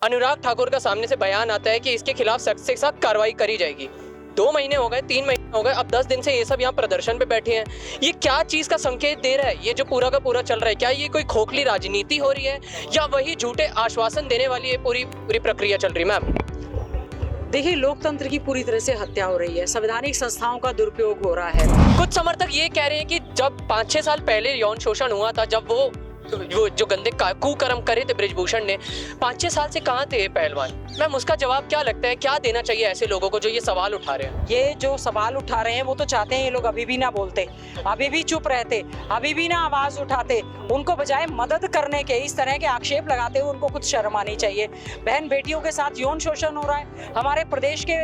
अनुराग ठाकुर का सामने से बयान आता है कि इसके खिलाफ सख्त से सख्त कार्रवाई करी जाएगी। 2 महीने हो गए, 3 महीने हो गए, अब 10 दिन से ये सब यहाँ प्रदर्शन पे बैठे हैं। ये क्या चीज का संकेत दे रहा है? ये जो पूरा का पूरा चल रहा है, क्या ये कोई खोखली राजनीति हो रही है या वही झूठे आश्वासन देने वाली ये पूरी प्रक्रिया चल रही है? मैम देखिए, लोकतंत्र की पूरी तरह से हत्या हो रही है, संवैधानिक संस्थाओं का दुरुपयोग हो रहा है। कुछ समर्थक ये कह रहे हैं कि जब 5-6 साल पहले यौन शोषण हुआ था, जब वो जो गंदे कुकर्म करे थे बृजभूषण ने, 5-6 साल से कहाँ थे ये पहलवान? मैम उसका जवाब क्या लगता है, क्या देना चाहिए ऐसे लोगों को जो ये सवाल उठा रहे हैं? ये जो सवाल उठा रहे हैं वो तो चाहते हैं ये लोग अभी भी ना बोलते, अभी भी चुप रहते, अभी भी ना आवाज उठाते। उनको बजाय मदद करने के, इस तरह के आक्षेप लगाते हुए उनको कुछ शर्म आनी चाहिए। बहन बेटियों के साथ यौन शोषण हो रहा है। हमारे प्रदेश के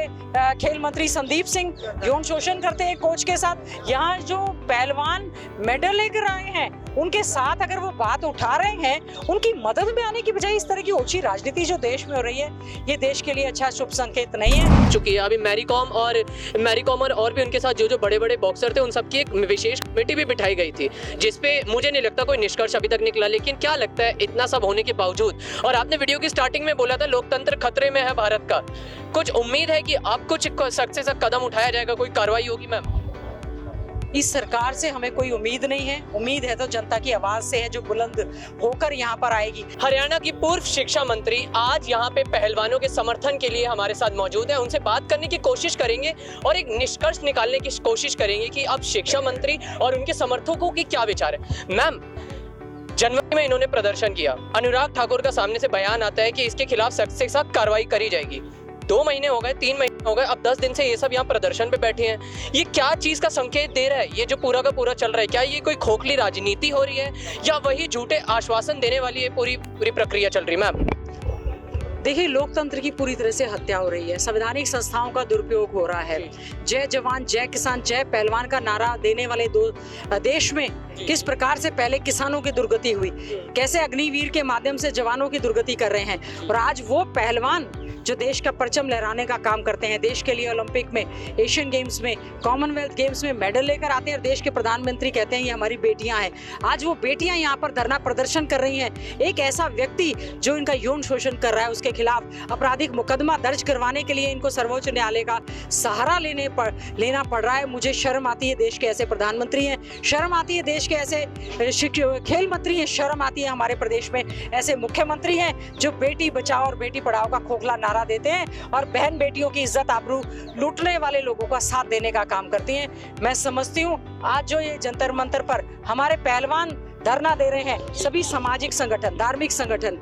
खेल मंत्री संदीप सिंह यौन शोषण करते हैं कोच के साथ। यहाँ जो पहलवान मेडल लेकर आए हैं उनके साथ अगर वो बात उठा रहे हैं, उनकी मदद में आने की बजाय इस तरह की ओछी राजनीति जो देश में हो रही है, ये देश के लिए अच्छा शुभ संकेत नहीं है। चुकी है अभी मैरी कॉम और भी उनके साथ जो बड़े बड़े बॉक्सर थे, उन सबकी एक विशेष कमेटी भी बिठाई गई थी, जिसपे मुझे नहीं लगता कोई निष्कर्ष अभी तक निकला। लेकिन क्या लगता है, इतना सब होने के बावजूद, और आपने वीडियो की स्टार्टिंग में बोला था लोकतंत्र खतरे में है भारत का, कुछ उम्मीद है कि आप कुछ सख्त से सख्त कदम उठाया जाएगा, कोई कार्रवाई होगी? मैम इस सरकार से हमें कोई उम्मीद नहीं है। उम्मीद है तो जनता की आवाज से है, जो बुलंद होकर यहाँ पर आएगी। हरियाणा की पूर्व शिक्षा मंत्री आज यहाँ पे पहलवानों के समर्थन के लिए हमारे साथ मौजूद है। उनसे बात करने की कोशिश करेंगे और एक निष्कर्ष निकालने की कोशिश करेंगे कि अब शिक्षा मंत्री और उनके समर्थकों की क्या विचार है। मैम, जनवरी में इन्होंने प्रदर्शन किया, अनुराग ठाकुर का सामने से बयान आता है कि इसके खिलाफ सख्त से सख्त कार्रवाई करी जाएगी। 2 महीने हो गए, 3 महीने हो गए, अब 10 दिन से ये सब यहाँ प्रदर्शन पे बैठे हैं। ये क्या चीज का संकेत दे रहा है? ये जो पूरा का पूरा चल रहा है, क्या ये कोई खोखली राजनीति हो रही है या वही झूठे आश्वासन देने वाली ये पूरी प्रक्रिया चल रही है? मैम देखिए, लोकतंत्र की पूरी तरह से हत्या हो रही है, संवैधानिक संस्थाओं का दुरुपयोग हो रहा है। जय जवान जय किसान जय पहलवान का नारा देने वाले देश में किस प्रकार से पहले किसानों की दुर्गति हुई, कैसे अग्निवीर के माध्यम से जवानों की दुर्गति कर रहे हैं, और आज वो पहलवान जो देश का परचम लहराने का काम करते हैं, देश के लिए ओलंपिक में, एशियन गेम्स में, कॉमनवेल्थ गेम्स में मेडल लेकर आते हैं और देश के प्रधानमंत्री कहते हैं ये हमारी बेटियां हैं। आज वो बेटियां यहाँ पर धरना प्रदर्शन कर रही हैं। एक ऐसा व्यक्ति जो इनका यौन शोषण कर रहा है, उसके खिलाफ आपराधिक मुकदमा दर्ज करवाने के लिए इनको सर्वोच्च न्यायालय का सहारा लेना पड़ रहा है। मुझे शर्म आती है, देश के ऐसे प्रधानमंत्री हैं, शर्म आती है देश के ऐसे खेल मंत्री हैं, शर्म आती है हमारे प्रदेश में ऐसे मुख्यमंत्री हैं जो बेटी बचाओ और बेटी पढ़ाओ का खोखला नारा देते हैं और बहन बेटियों की इज्जत आबरू लूटने वाले लोगों का साथ देने का काम करती हैं। मैं समझती हूँ आज जो ये जंतर मंतर पर हमारे पहलवान धरना दे रहे हैं, सभी सामाजिक संगठन, धार्मिक संगठन,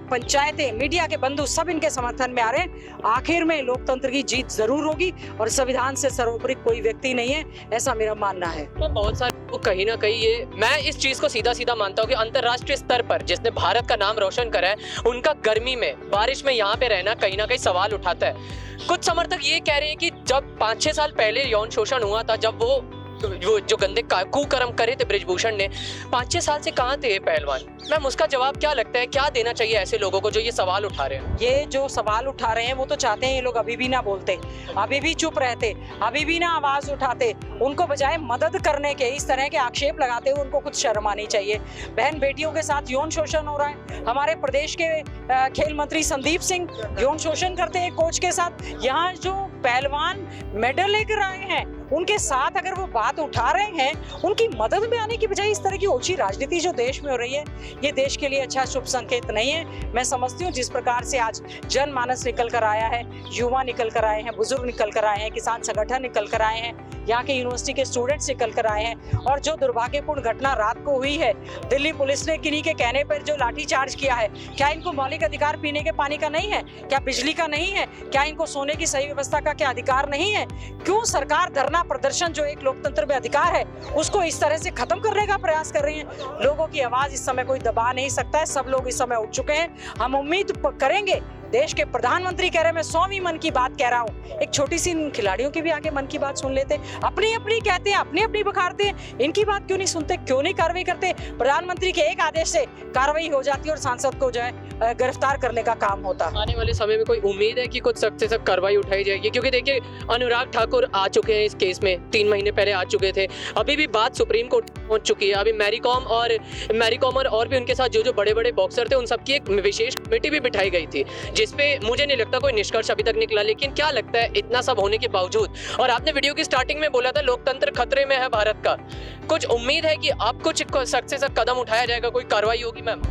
पंचायतें, मीडिया के बंधु सब इनके समर्थन में आ रहे हैं। आखिर में लोकतंत्र की जीत जरूर होगी और संविधान से सर्वोपरि कोई व्यक्ति नहीं है, ऐसा मेरा मानना है। तो बहुत सारे लोग कहीं ना कहीं ये, मैं इस चीज को सीधा सीधा मानता हूँ कि अंतर्राष्ट्रीय स्तर पर जिसने भारत का नाम रोशन करा है, उनका गर्मी में बारिश में यहाँ पे रहना कहीं ना कहीं सवाल उठाता है। कुछ समर्थक ये कह रहे हैं कि जब 5-6 साल पहले यौन शोषण हुआ था, जब वो जो गंदे कुकर्म करे थे बृजभूषण ने, 5-6 साल से कहाँ थे ये पहलवान? मैम उसका जवाब क्या लगता है, क्या देना चाहिए ऐसे लोगों को जो ये सवाल उठा रहे हैं? ये जो सवाल उठा रहे हैं वो तो चाहते हैं ये लोग अभी भी ना बोलते, अभी भी चुप रहते, अभी भी ना आवाज उठाते। उनको बजाय मदद करने के, इस तरह के आक्षेप लगाते हुए उनको कुछ शर्म आनी चाहिए। बहन बेटियों के साथ यौन शोषण हो रहा है। हमारे प्रदेश के खेल मंत्री संदीप सिंह यौन शोषण करते हैं कोच के साथ। यहाँ जो पहलवान मेडल लेकर आए हैं उनके साथ अगर वो बात उठा रहे हैं, उनकी मदद में आने की बजाय इस तरह की ओछी राजनीति जो देश में हो रही है, ये देश के लिए अच्छा शुभ संकेत नहीं है। मैं समझती हूँ जिस प्रकार से आज जनमानस निकल कर आया है, युवा निकल कर आए हैं, बुजुर्ग निकल कर आए हैं, किसान संगठन निकल कर आए हैं, यहाँ के यूनिवर्सिटी के स्टूडेंट्स निकल कर आए हैं, और जो दुर्भाग्यपूर्ण घटना रात को हुई है, दिल्ली पुलिस ने किन्हीं के कहने पर जो लाठीचार्ज किया है, क्या इनको मौलिक अधिकार पीने के पानी का नहीं है? क्या बिजली का नहीं है? क्या इनको सोने की सही व्यवस्था का क्या अधिकार नहीं है? क्यों सरकार धरना प्रदर्शन जो एक लोकतंत्र में अधिकार है उसको इस तरह से खत्म करने का प्रयास कर रही है? लोगों की आवाज इस समय कोई दबा नहीं सकता है, सब लोग इस समय उठ चुके हैं। हम उम्मीद करेंगे देश के प्रधानमंत्री कह रहे हैं मैं 100वीं मन की बात कह रहा हूँ, एक छोटी सी इन खिलाड़ियों की भी आगे मन की बात सुन लेते। अपनी अपनी कहते हैं, अपनी अपनी बखारते हैं, इनकी बात क्यों नहीं सुनते, क्यों नहीं कार्रवाई करते? प्रधानमंत्री के एक आदेश से कार्रवाई हो जाती है और सांसद को जो है गिरफ्तार करने का काम होता। आने वाले समय में कोई उम्मीद है कि कुछ सख्त से सख्त कार्रवाई उठाई जाएगी? क्योंकि देखिए अनुराग ठाकुर आ चुके हैं इस केस में, 3 महीने पहले आ चुके थे, अभी भी बात सुप्रीम कोर्ट पहुंच चुकी है। अभी मैरी कॉम और भी उनके साथ जो बड़े बड़े बॉक्सर थे उन सबकी एक विशेष कमेटी भी बिठाई गई थी, जिसपे मुझे नहीं लगता कोई निष्कर्ष अभी तक निकला। लेकिन क्या लगता है इतना सब होने के बावजूद, और आपने वीडियो की स्टार्टिंग में बोला था लोकतंत्र खतरे में है भारत का, कुछ उम्मीद है कि आप कुछ सख्त से सख्त कदम उठाया जाएगा, कोई कार्रवाई होगी? मैम,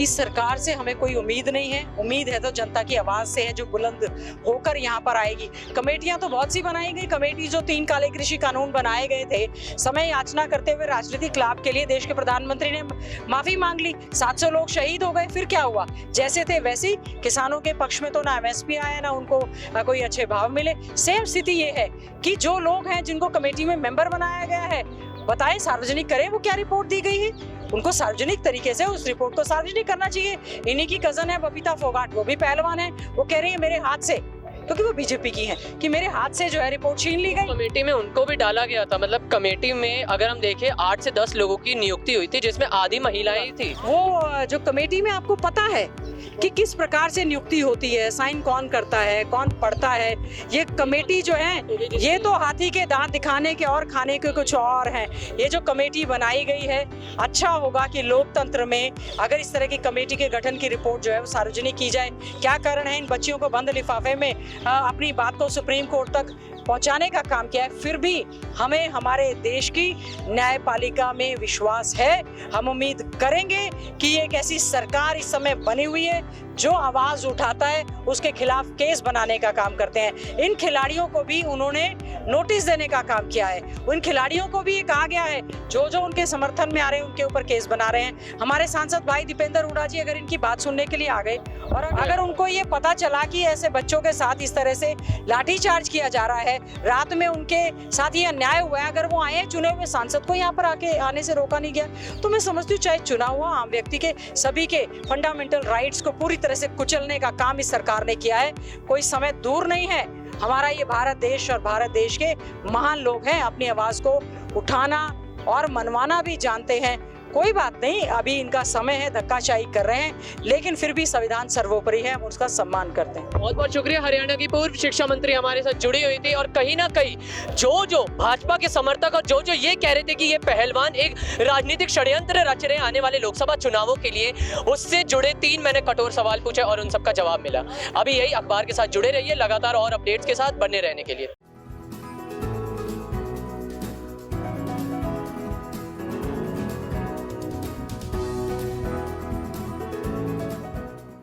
इस सरकार से हमें कोई उम्मीद नहीं है। उम्मीद है तो जनता की आवाज से है, जो बुलंद होकर यहाँ पर आएगी। कमेटियां तो बहुत सी बनाई गई। कमेटी जो 3 काले कृषि कानून बनाए गए थे, समय याचना करते हुए राजनीतिक लाभ के लिए देश के प्रधानमंत्री ने माफी मांग ली, 700 लोग शहीद हो गए। फिर क्या हुआ? जैसे थे वैसे ही किसानों के पक्ष में तो ना MSP आया, ना उनको कोई अच्छे भाव मिले। सेम स्थिति ये है कि जो लोग हैं जिनको कमेटी में मेंबर बनाया गया है, बताएं, सार्वजनिक करें वो क्या रिपोर्ट दी गई है। उनको सार्वजनिक तरीके से उस रिपोर्ट को सार्वजनिक करना चाहिए। इन्हीं की कजन है बबीता फोगाट, वो भी पहलवान है, वो कह रही है मेरे हाथ से, क्योंकि वो बीजेपी की हैं, कि मेरे हाथ से जो है रिपोर्ट छीन ली गई। कमेटी में उनको भी डाला गया था, मतलब कमेटी में अगर हम देखें 8 से 10 लोगों की नियुक्ति हुई थी, जिसमें आधी महिलाएं थी। वो जो कमेटी में आपको पता है कि किस प्रकार से नियुक्ति होती है, साइन कौन करता है, कौन पढ़ता है। ये कमेटी जो है, ये तो हाथी के दांत दिखाने के और खाने के कुछ और हैं। ये जो कमेटी बनाई गई है, अच्छा होगा कि लोकतंत्र में अगर इस तरह की कमेटी के गठन की रिपोर्ट जो है वो सार्वजनिक की जाए। क्या कारण है इन बच्चियों को बंद लिफाफे में अपनी बात को सुप्रीम कोर्ट तक पहुंचाने का काम किया है? फिर भी हमें हमारे देश की न्यायपालिका में विश्वास है। हम उम्मीद करेंगे कि ये एक ऐसी सरकार इस समय बनी हुई है जो आवाज उठाता है, उसके खिलाफ केस बनाने का काम करते हैं। इन खिलाड़ियों को भी उन्होंने नोटिस देने का काम किया है। उन खिलाड़ियों को भी ये कहा गया है जो जो उनके समर्थन में आ रहे हैं उनके ऊपर केस बना रहे हैं। हमारे सांसद भाई दीपेंद्र हुडा जी अगर इनकी बात सुनने के लिए आ गए और अगर उनको ये पता चला कि ऐसे बच्चों के साथ इस तरह से लाठीचार्ज किया जा रहा है, रात में उनके साथ ये अन्याय हुआ है, अगर वो आए चुने हुए सांसद को यहाँ पर आने से रोका नहीं गया, तो मैं समझती हूँ चाहे चुना हुआ आम व्यक्ति के सभी के फंडामेंटल राइट्स को पूरी तरह से कुचलने का काम इस सरकार ने किया है। कोई समय दूर नहीं है, हमारा ये भारत देश और भारत देश के महान लोग हैं, अपनी आवाज को उठाना और मनवाना भी जानते हैं। कोई बात नहीं, अभी इनका समय है, धक्काशाही कर रहे हैं, लेकिन फिर भी संविधान सर्वोपरि है, हम उसका सम्मान करते हैं। बहुत बहुत शुक्रिया। हरियाणा की पूर्व शिक्षा मंत्री हमारे साथ जुड़ी हुई थी, और कहीं ना कहीं जो भाजपा के समर्थक और जो ये कह रहे थे कि ये पहलवान एक राजनीतिक षड्यंत्र रच रहे हैं आने वाले लोकसभा चुनावों के लिए, उससे जुड़े 3 मैंने कठोर सवाल पूछे और उन सबका जवाब मिला। अभी यही अखबार के साथ जुड़े रहिए लगातार और अपडेट्स के साथ बने रहने के लिए।